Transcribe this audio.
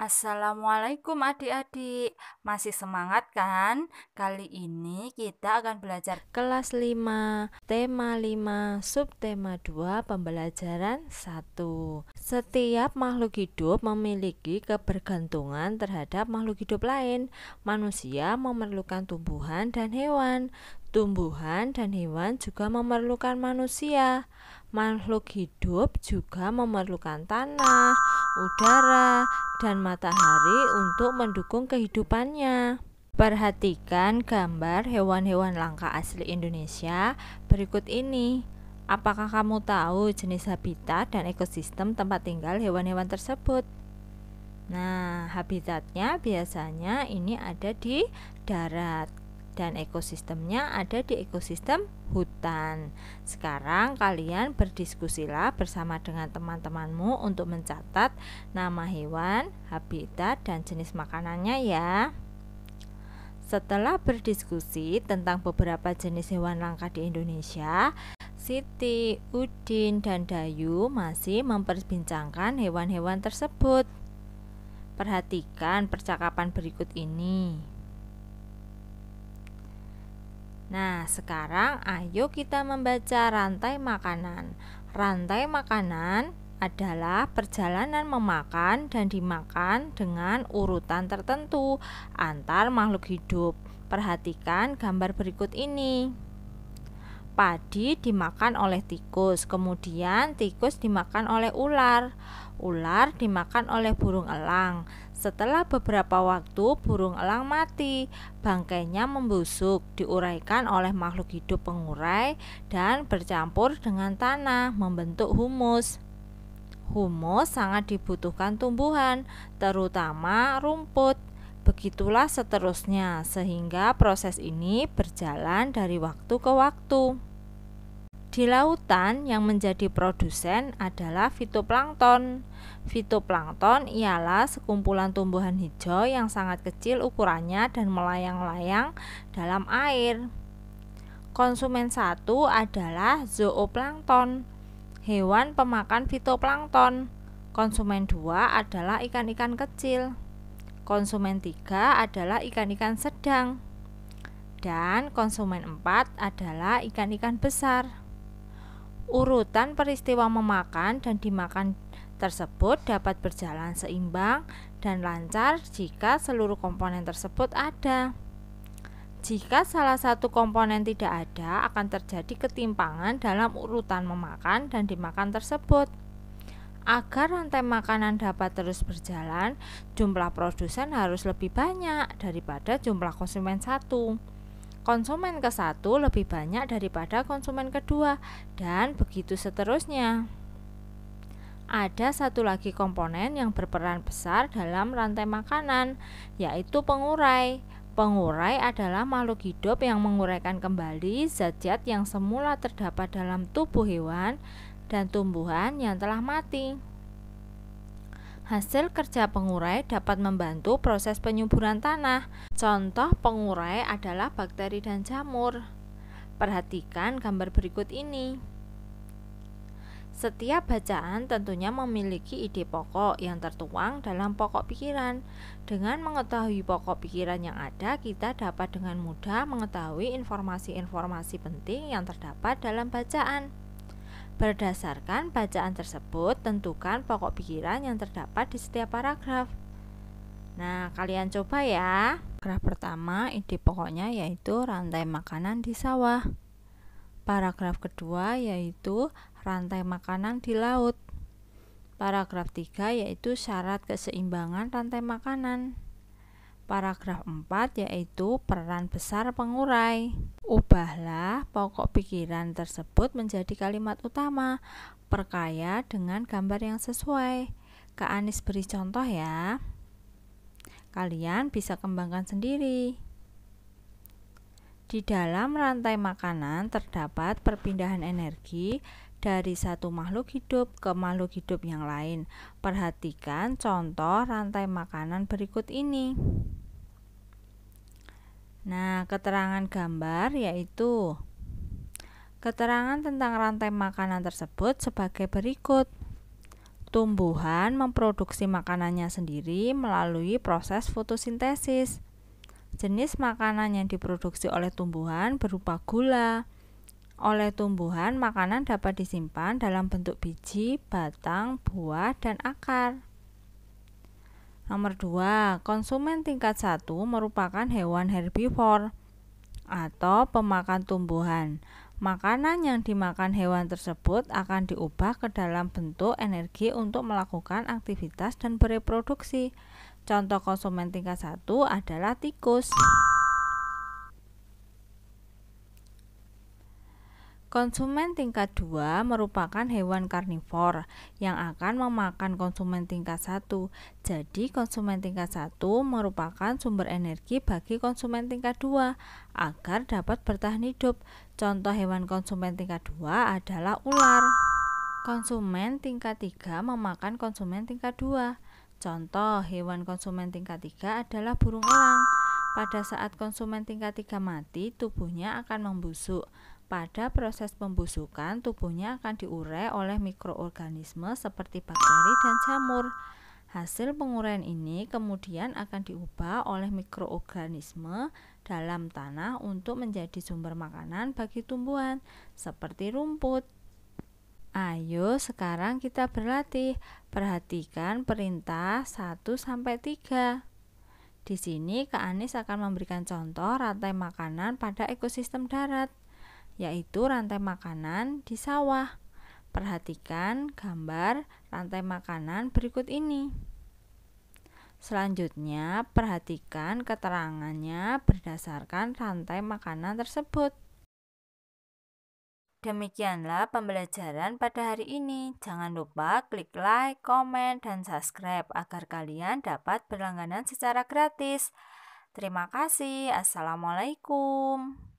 Assalamualaikum adik-adik, masih semangat kan? Kali ini kita akan belajar Kelas 5, tema 5, subtema 2, pembelajaran 1. Setiap makhluk hidup memiliki kebergantungan terhadap makhluk hidup lain. Manusia memerlukan tumbuhan dan hewan. Tumbuhan dan hewan juga memerlukan manusia. Makhluk hidup juga memerlukan tanah, udara, dan matahari untuk mendukung kehidupannya. Perhatikan gambar hewan-hewan langka asli Indonesia berikut ini. Apakah kamu tahu jenis habitat dan ekosistem tempat tinggal hewan-hewan tersebut? Nah, habitatnya biasanya ini ada di darat dan ekosistemnya ada di ekosistem hutan. Sekarang kalian berdiskusilah bersama dengan teman-temanmu untuk mencatat nama hewan, habitat, dan jenis makanannya ya. Setelah berdiskusi tentang beberapa jenis hewan langka di Indonesia, Siti, Udin, dan Dayu masih memperbincangkan hewan-hewan tersebut. Perhatikan percakapan berikut ini. Nah, sekarang ayo kita membaca rantai makanan. Rantai makanan adalah perjalanan memakan dan dimakan dengan urutan tertentu antar makhluk hidup. Perhatikan gambar berikut ini. Padi dimakan oleh tikus, kemudian tikus dimakan oleh ular. Ular dimakan oleh burung elang. Setelah beberapa waktu, burung elang mati. Bangkainya membusuk, diuraikan oleh makhluk hidup pengurai dan bercampur dengan tanah, membentuk humus. Humus sangat dibutuhkan tumbuhan, terutama rumput. Begitulah seterusnya, sehingga proses ini berjalan dari waktu ke waktu. Di lautan yang menjadi produsen adalah fitoplankton. Fitoplankton ialah sekumpulan tumbuhan hijau yang sangat kecil ukurannya dan melayang-layang dalam air. Konsumen satu adalah zooplankton, hewan pemakan fitoplankton. Konsumen 2 adalah ikan-ikan kecil. Konsumen 3 adalah ikan-ikan sedang. Dan konsumen 4 adalah ikan-ikan besar. Urutan peristiwa memakan dan dimakan tersebut dapat berjalan seimbang dan lancar jika seluruh komponen tersebut ada. Jika salah satu komponen tidak ada, akan terjadi ketimpangan dalam urutan memakan dan dimakan tersebut. Agar rantai makanan dapat terus berjalan, jumlah produsen harus lebih banyak daripada jumlah konsumen satu. Konsumen ke satu lebih banyak daripada konsumen kedua, dan begitu seterusnya. Ada satu lagi komponen yang berperan besar dalam rantai makanan, yaitu pengurai. Pengurai adalah makhluk hidup yang menguraikan kembali zat-zat yang semula terdapat dalam tubuh hewan dan tumbuhan yang telah mati. Hasil kerja pengurai dapat membantu proses penyuburan tanah. Contoh pengurai adalah bakteri dan jamur. Perhatikan gambar berikut ini. Setiap bacaan tentunya memiliki ide pokok yang tertuang dalam pokok pikiran. Dengan mengetahui pokok pikiran yang ada, kita dapat dengan mudah mengetahui informasi-informasi penting yang terdapat dalam bacaan. Berdasarkan bacaan tersebut, tentukan pokok pikiran yang terdapat di setiap paragraf. Nah, kalian coba ya. Paragraf pertama, ide pokoknya yaitu rantai makanan di sawah. Paragraf kedua yaitu rantai makanan di laut. Paragraf 3 yaitu syarat keseimbangan rantai makanan. Paragraf 4 yaitu peran besar pengurai. Ubahlah pokok pikiran tersebut menjadi kalimat utama, perkaya dengan gambar yang sesuai. Kak Anis beri contoh ya. Kalian bisa kembangkan sendiri. Di dalam rantai makanan terdapat perpindahan energi dari satu makhluk hidup ke makhluk hidup yang lain. Perhatikan contoh rantai makanan berikut ini. Nah, keterangan gambar yaitu keterangan tentang rantai makanan tersebut sebagai berikut. Tumbuhan memproduksi makanannya sendiri melalui proses fotosintesis. Jenis makanan yang diproduksi oleh tumbuhan berupa gula. Oleh tumbuhan, makanan dapat disimpan dalam bentuk biji, batang, buah, dan akar. Nomor 2, konsumen tingkat 1 merupakan hewan herbivor atau pemakan tumbuhan. Makanan yang dimakan hewan tersebut akan diubah ke dalam bentuk energi untuk melakukan aktivitas dan bereproduksi. Contoh konsumen tingkat 1 adalah tikus. Konsumen tingkat 2 merupakan hewan karnivor yang akan memakan konsumen tingkat 1. Jadi konsumen tingkat 1 merupakan sumber energi bagi konsumen tingkat 2 agar dapat bertahan hidup. Contoh hewan konsumen tingkat 2 adalah ular. Konsumen tingkat 3 memakan konsumen tingkat 2. Contoh hewan konsumen tingkat 3 adalah burung elang. Pada saat konsumen tingkat 3 mati, tubuhnya akan membusuk. Pada proses pembusukan, tubuhnya akan diurai oleh mikroorganisme seperti bakteri dan jamur. Hasil penguraian ini kemudian akan diubah oleh mikroorganisme dalam tanah untuk menjadi sumber makanan bagi tumbuhan, seperti rumput. Ayo sekarang kita berlatih. Perhatikan perintah 1-3. Di sini Kak Anis akan memberikan contoh rantai makanan pada ekosistem darat, yaitu rantai makanan di sawah. Perhatikan gambar rantai makanan berikut ini. Selanjutnya, perhatikan keterangannya berdasarkan rantai makanan tersebut. Demikianlah pembelajaran pada hari ini. Jangan lupa klik like, komen, dan subscribe agar kalian dapat berlangganan secara gratis. Terima kasih. Assalamualaikum.